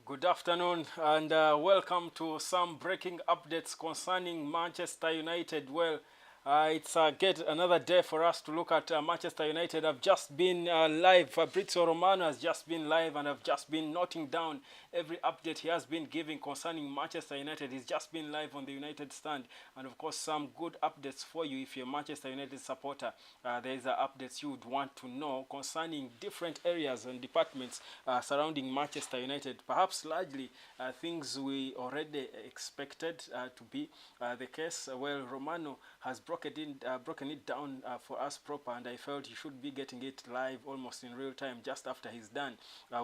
Good afternoon and welcome to some breaking updates concerning Manchester United. Well, it's get another day for us to look at Manchester United. I've just been live. Fabrizio Romano has just been live, and I've just been noting down every update he has been giving concerning Manchester United. He's just been live on the United stand, and of course some good updates for you if you're a Manchester United supporter. There's updates you would want to know concerning different areas and departments surrounding Manchester United. Perhaps largely things we already expected to be the case. Well, Romano has broken it down for us proper, and I felt he should be getting it live almost in real time just after he's done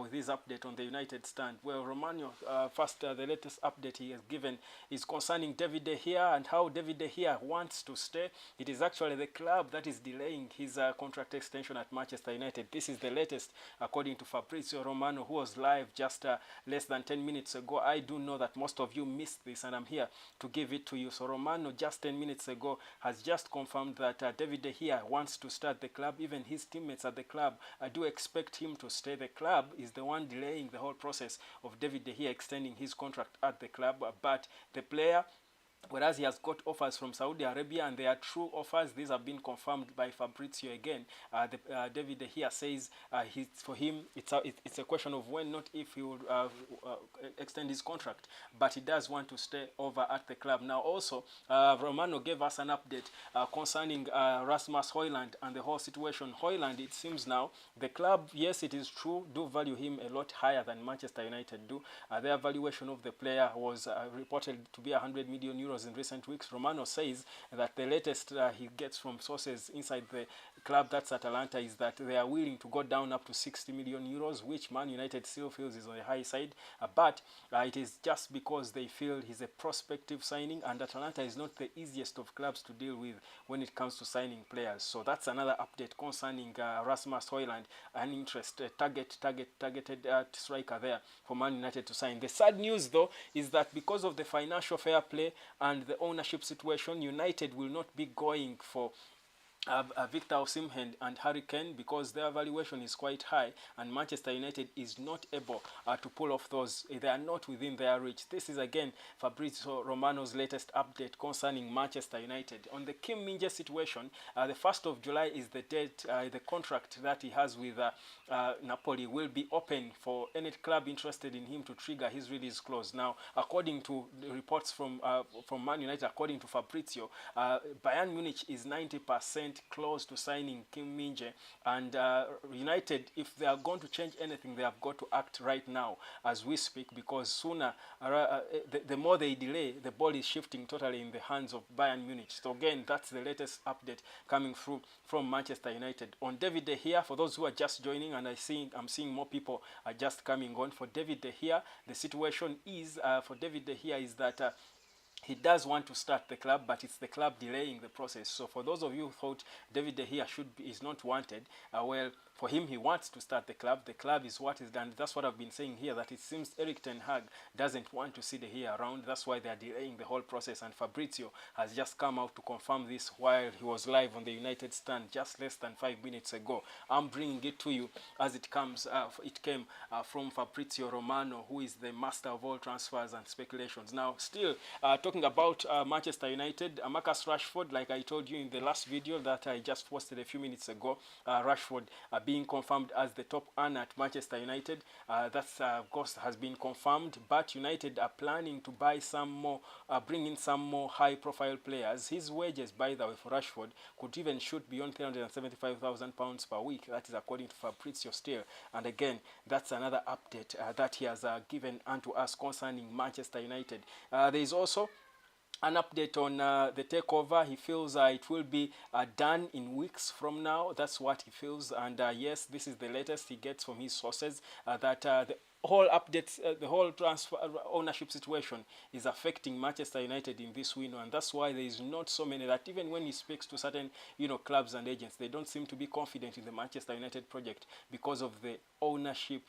with his update on the United stand. Well, Romano, first the latest update he has given is concerning David De Gea and how David De Gea wants to stay. It is actually the club that is delaying his contract extension at Manchester United. This is the latest according to Fabrizio Romano, who was live just less than 10 minutes ago. I do know that most of you missed this, and I'm here to give it to you. So Romano just 10 minutes ago has just confirmed that David De Gea wants to start the club. Even his teammates at the club do expect him to stay. The club is the one delaying the whole process of David De Gea extending his contract at the club, but the player, whereas he has got offers from Saudi Arabia, and they are true offers. These have been confirmed by Fabrizio again. David De Gea says for him it's a question of when, not if, he would extend his contract, but he does want to stay over at the club. Now also, Romano gave us an update concerning Rasmus Højlund and the whole situation. Højlund, it seems now, the club, yes, it is true, do value him a lot higher than Manchester United do. Their valuation of the player was reported to be 100 million euros in recent weeks. Romano says that the latest he gets from sources inside the club, that's Atalanta, is that they are willing to go down up to 60 million euros, which Man United still feels is on the high side. But it is just because they feel he's a prospective signing, and Atalanta is not the easiest of clubs to deal with when it comes to signing players. So that's another update concerning Rasmus Højlund, an interest targeted striker there for Man United to sign. The sad news, though, is that because of the financial fair play and the ownership situation, United will not be going for Victor Osimhen and Harry Kane, because their valuation is quite high, and Manchester United is not able to pull off those. They are not within their reach. This is again Fabrizio Romano's latest update concerning Manchester United. On the Kim Min-jae situation, the 1st of July is the date the contract that he has with Napoli will be open for any club interested in him to trigger his release clause. Now, according to the reports from Man United, according to Fabrizio, Bayern Munich is 90% close to signing Kim Min-jae, and United, if they are going to change anything, they have got to act right now as we speak, because sooner the more they delay, the ball is shifting totally in the hands of Bayern Munich. So again, that's the latest update coming through from Manchester United. On David De Gea, for those who are just joining, and I'm seeing more people are just coming on, for David De Gea, the situation is for David De Gea is that he does want to start the club, but it's the club delaying the process. So for those of you who thought David De Gea is not wanted, well, for him, he wants to start the club. The club is what is done. That's what I've been saying here, that it seems Erik ten Hag doesn't want to see De Gea around. That's why they're delaying the whole process. And Fabrizio has just come out to confirm this while he was live on the United stand just less than 5 minutes ago. I'm bringing it to you as it comes. It came from Fabrizio Romano, who is the master of all transfers and speculations. Now, still talking about Manchester United, Marcus Rashford, like I told you in the last video that I just posted a few minutes ago, Rashford being confirmed as the top earner at Manchester United. That's of course has been confirmed, but United are planning to buy some more, bring in some more high-profile players. His wages, by the way, for Rashford could even shoot beyond £375,000 per week. That is according to Fabrizio still. And again, that's another update that he has given unto us concerning Manchester United. There is also an update on the takeover. He feels it will be done in weeks from now. That's what he feels, and yes, this is the latest he gets from his sources, that the whole updates, the whole transfer ownership situation is affecting Manchester United in this window, and that's why there is not so many, that even when he speaks to certain clubs and agents, they don't seem to be confident in the Manchester United project because of the ownership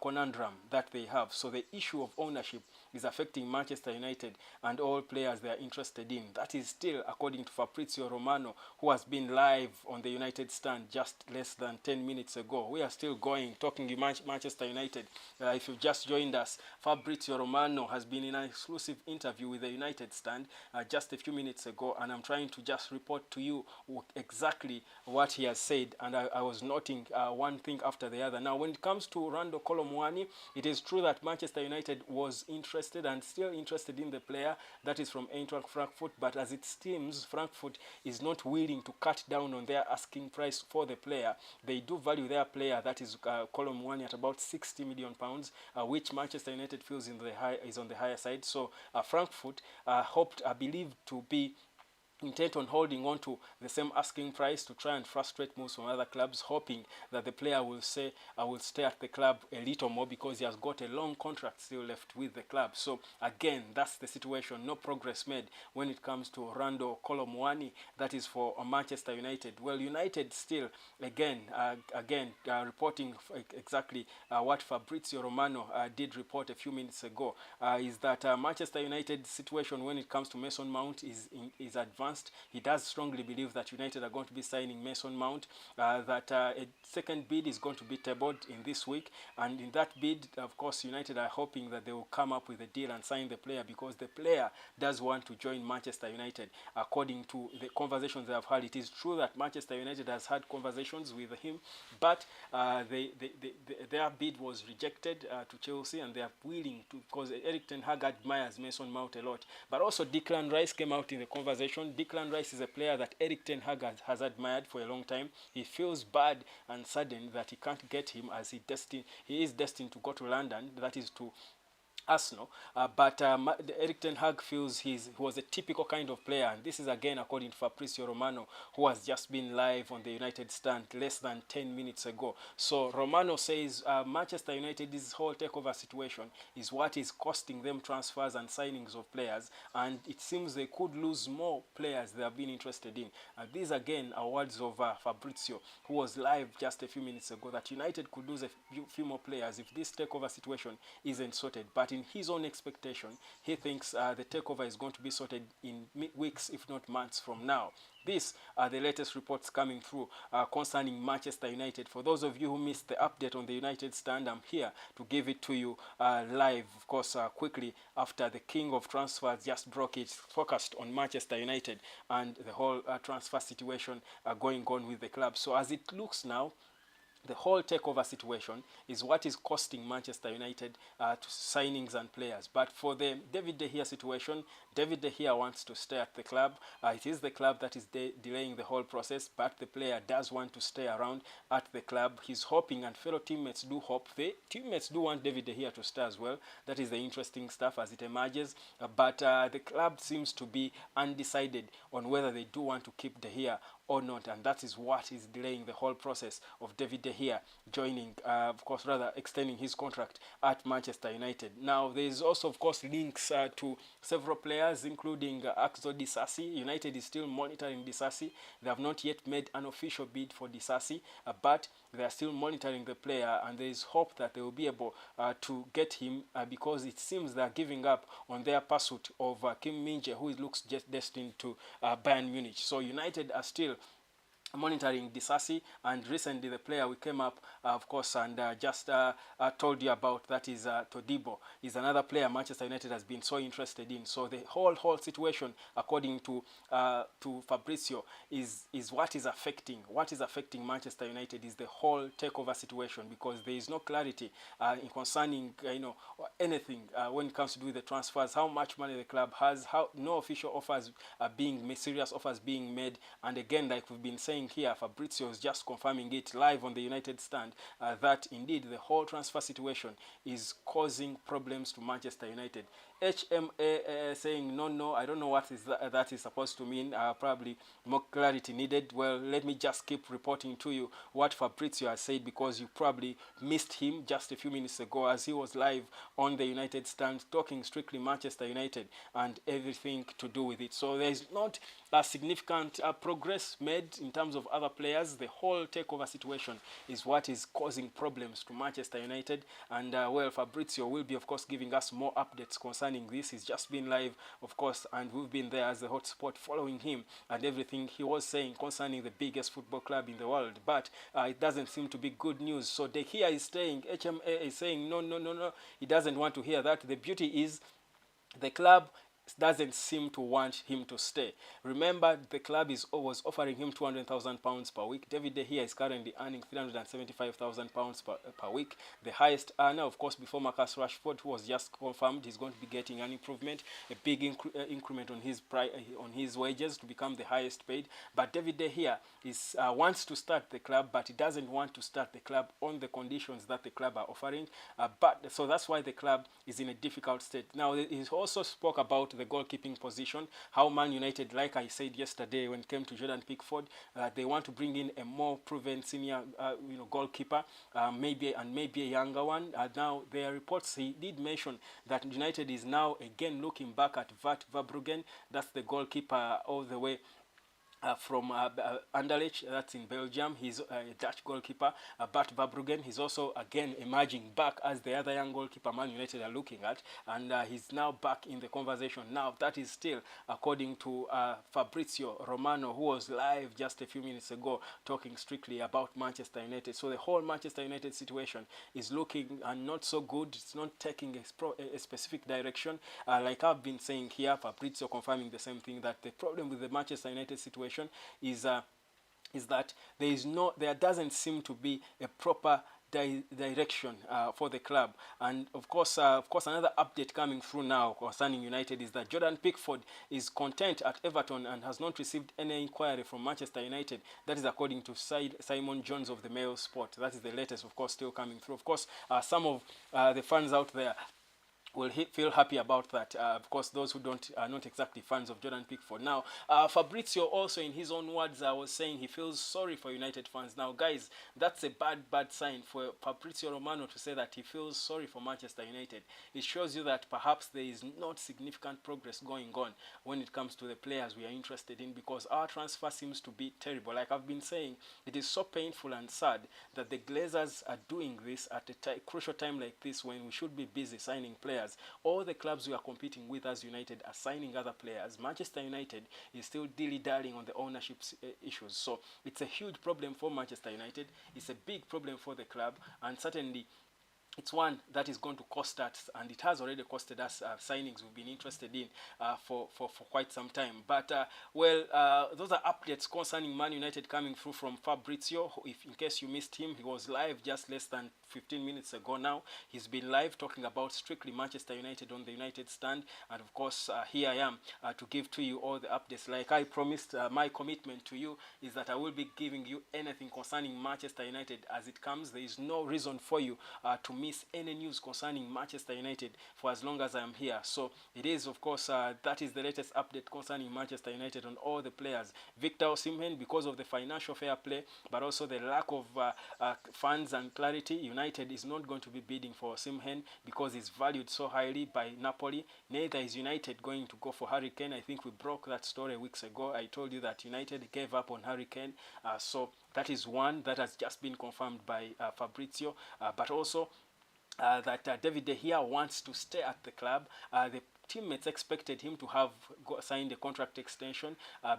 conundrum that they have. So the issue of ownership is affecting Manchester United and all players they are interested in. That is still according to Fabrizio Romano, who has been live on the United stand just less than 10 minutes ago. We are still going, talking to Manchester United. if you've just joined us, Fabrizio Romano has been in an exclusive interview with the United Stand just a few minutes ago, and I'm trying to just report to you exactly what he has said, and I was noting one thing after the other. Now, when it comes to Randall Kolo Muani, it is true that Manchester United was interested and still interested in the player that is from Eintracht Frankfurt, but as it seems, Frankfurt is not willing to cut down on their asking price for the player. They do value their player, that is Kolo Muani, at about £60 million, which Manchester United feels is on the higher side. So Frankfurt believed to be intent on holding on to the same asking price to try and frustrate moves from other clubs, hoping that the player will say I will stay at the club a little more because he has got a long contract still left with the club. So again, that's the situation. No progress made when it comes to Randall Kolo Muani, that is for Manchester United. Well, United still again reporting exactly what Fabrizio Romano did report a few minutes ago, is that Manchester United's situation when it comes to Mason Mount is advanced. He does strongly believe that United are going to be signing Mason Mount, that a second bid is going to be tabled in this week, and in that bid, of course, United are hoping that they will come up with a deal and sign the player, because the player does want to join Manchester United. According to the conversations they have had, it is true that Manchester United has had conversations with him, but their bid was rejected to Chelsea, and they are willing to, because Eric Ten Hag admires Mason Mount a lot. But also Declan Rice came out in the conversation. Declan Rice is a player that Eric Ten Hag has admired for a long time. He feels bad and saddened that he can't get him, as he is destined to go to London, that is to Arsenal, but Eric Ten Hag feels he was a typical kind of player, and this is again according to Fabrizio Romano, who has just been live on the United Stand less than 10 minutes ago. So Romano says Manchester United's whole takeover situation is what is costing them transfers and signings of players, and it seems they could lose more players they have been interested in. These again are words of Fabrizio, who was live just a few minutes ago, that United could lose a few more players if this takeover situation isn't sorted. But in his own expectation, he thinks the takeover is going to be sorted in weeks, if not months from now. These are the latest reports coming through concerning Manchester United. For those of you who missed the update on the United Stand, I'm here to give it to you live, of course, quickly after the king of transfers just broke it, focused on Manchester United and the whole transfer situation going on with the club. So as it looks now, the whole takeover situation is what is costing Manchester United to signings and players. But for the David De Gea situation, David De Gea wants to stay at the club. It is the club that is delaying the whole process, but the player does want to stay around at the club. He's hoping, and fellow teammates do hope. The teammates do want David De Gea to stay as well. That is the interesting stuff as it emerges. But the club seems to be undecided on whether they do want to keep De Gea or not, and that is what is delaying the whole process of David De Gea joining, of course, rather extending his contract at Manchester United. Now, there is also, of course, links to several players, including Axel Disasi. United is still monitoring Disasi. They have not yet made an official bid for Disasi, but they are still monitoring the player, and there is hope that they will be able to get him because it seems they are giving up on their pursuit of Kim Min-jae, who looks just destined to Bayern Munich. So United are still monitoring Disasi, and recently the player we came up, of course, and just told you about, that is Todibo, is another player Manchester United has been so interested in. So the whole situation, according to Fabrizio, is what is affecting Manchester United is the whole takeover situation, because there is no clarity in concerning anything when it comes to do with the transfers, how much money the club has, how no official offers are being made, serious offers being made, and again, like we've been saying here, Fabrizio is just confirming it live on the United Stand that indeed the whole transfer situation is causing problems to Manchester United. HMA saying no, I don't know what is that is supposed to mean. Probably more clarity needed. Well, let me just keep reporting to you what Fabrizio has said, because you probably missed him just a few minutes ago as he was live on the United Stand talking strictly Manchester United and everything to do with it. So there is not a significant progress made in terms of other players. The whole takeover situation is what is causing problems to Manchester United, and well, Fabrizio will be, of course, giving us more updates concerning concerning this. He's just been live, of course, and we've been there as the hotspot following him and everything he was saying concerning the biggest football club in the world. But it doesn't seem to be good news. So De Gea is staying. HMA is saying no, no, no, no. He doesn't want to hear that. The beauty is the club doesn't seem to want him to stay. Remember, the club was offering him £200,000 per week. David De Gea is currently earning £375,000 per week. The highest earner, of course, before Marcus Rashford, who was just confirmed he's going to be getting an improvement, a big increment on his wages to become the highest paid. But David De Gea wants to start the club, but he doesn't want to start the club on the conditions that the club are offering. So that's why the club is in a difficult state. Now, he also spoke about the goalkeeping position, how Man United, like I said yesterday when it came to Jordan Pickford, they want to bring in a more proven senior goalkeeper, maybe a younger one. Now, there are reports, he did mention that United is now again looking back at Vart Verbruggen. That's the goalkeeper all the way from Anderlecht, that's in Belgium. He's a Dutch goalkeeper. Bart Verbruggen, he's also again emerging back as the other young goalkeeper Man United are looking at, and he's now back in the conversation. Now, that is still according to Fabrizio Romano, who was live just a few minutes ago talking strictly about Manchester United. So the whole Manchester United situation is looking not so good. It's not taking a specific direction. Like I've been saying here, Fabrizio confirming the same thing, that the problem with the Manchester United situation is that there doesn't seem to be a proper direction for the club. And of course, another update coming through now concerning United is that Jordan Pickford is content at Everton and has not received any inquiry from Manchester United. That is according to Simon Jones of the Mail Sport. That is the latest, of course, still coming through. Of course, some of the fans out there will feel happy about that. Of course, those who are not exactly fans of Jordan Pickford. Now, Fabrizio also, in his own words, was saying he feels sorry for United fans. Now, guys, that's a bad sign for Fabrizio Romano to say that he feels sorry for Manchester United. It shows you that perhaps there is not significant progress going on when it comes to the players we are interested in, because our transfer seems to be terrible. Like I've been saying, it is so painful and sad that the Glazers are doing this at a crucial time like this, when we should be busy signing players. All the clubs we are competing with as United are signing other players. Manchester United is still dilly-dallying on the ownership issues. So it's a huge problem for Manchester United. It's a big problem for the club, and certainly it's one that is going to cost us, and it has already costed us signings we've been interested in for quite some time. But, those are updates concerning Man United coming through from Fabrizio. If in case you missed him, he was live just less than 15 minutes ago now. He's been live talking about strictly Manchester United on the United Stand. And, of course, here I am to give to you all the updates. Like I promised, my commitment to you is that I will be giving you anything concerning Manchester United as it comes. There is no reason for you to miss any news concerning Manchester United for as long as I am here. So it is, of course, that is the latest update concerning Manchester United on all the players. Victor Osimhen, because of the financial fair play, but also the lack of funds and clarity, United is not going to be bidding for Osimhen because he's valued so highly by Napoli. Neither is United going to go for Harry Kane. I think we broke that story weeks ago. I told you that United gave up on Harry Kane. So that is one that has just been confirmed by Fabrizio. But also that David De Gea wants to stay at the club. The teammates expected him to have signed a contract extension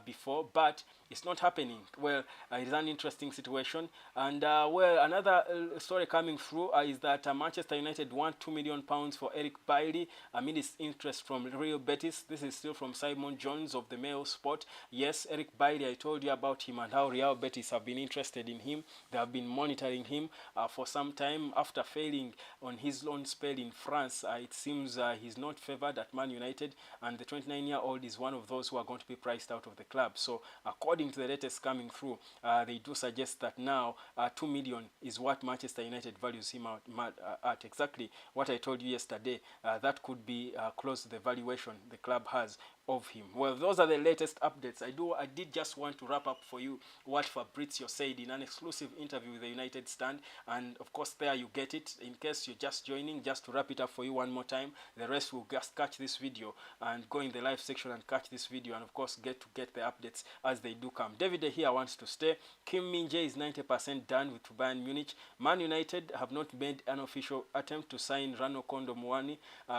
before, but it's not happening. Well, it is an interesting situation. And another story coming through is that Manchester United want £2 million for Eric Bailly amid its interest from Real Betis. This is still from Simon Jones of the Mail Sport. Yes, Eric Bailly, I told you about him and how Real Betis have been interested in him. They have been monitoring him for some time. After failing on his loan spell in France, it seems he's not favored at Man United, and the 29-year-old is one of those who are going to be priced out of the club. So according to the latest coming through, they do suggest that now 2 million is what Manchester United values him at. Exactly what I told you yesterday. That could be close to the valuation the club has of him. Well, those are the latest updates. I did just want to wrap up for you what Fabrizio said in an exclusive interview with the United Stand, and of course there you get it. In case you're just joining, just to wrap it up for you one more time, the rest will just catch this this video and go in the live section and catch this video, and of course get the updates as they do come. David De Gea wants to stay. Kim Min-jae is 90% done with Bayern Munich. Man United have not made an official attempt to sign Rano Kondo Muani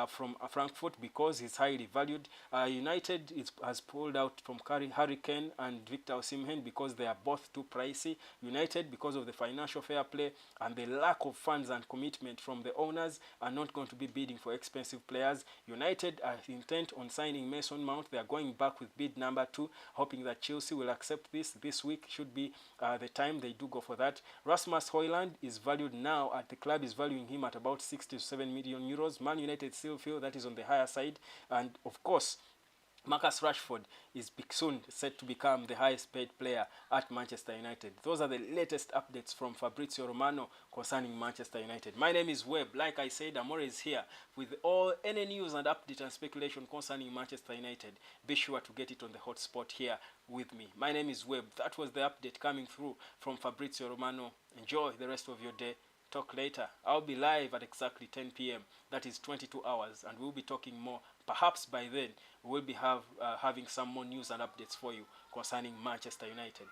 from Frankfurt because he's highly valued. United has pulled out from Harry Kane and Victor Osimhen because they are both too pricey. United, because of the financial fair play and the lack of funds and commitment from the owners, are not going to be bidding for expensive players. United are intent on signing Mason Mount. They are going back with bid number 2, hoping that Chelsea will accept this week. Should be the time they do go for that. Rasmus Højlund is valued now at the club is valuing him at about 6 to 7 million euros. Man United still feel that is on the higher side, and of course Marcus Rashford is soon set to become the highest paid player at Manchester United. Those are the latest updates from Fabrizio Romano concerning Manchester United. My name is Webb. Like I said, I'm always here with any news and update and speculation concerning Manchester United. Be sure to get it on the hotspot here with me. My name is Webb. That was the update coming through from Fabrizio Romano. Enjoy the rest of your day. Talk later. I'll be live at exactly 10 p.m. That is 22 hours, and we'll be talking more. Perhaps by then we'll be having some more news and updates for you concerning Manchester United.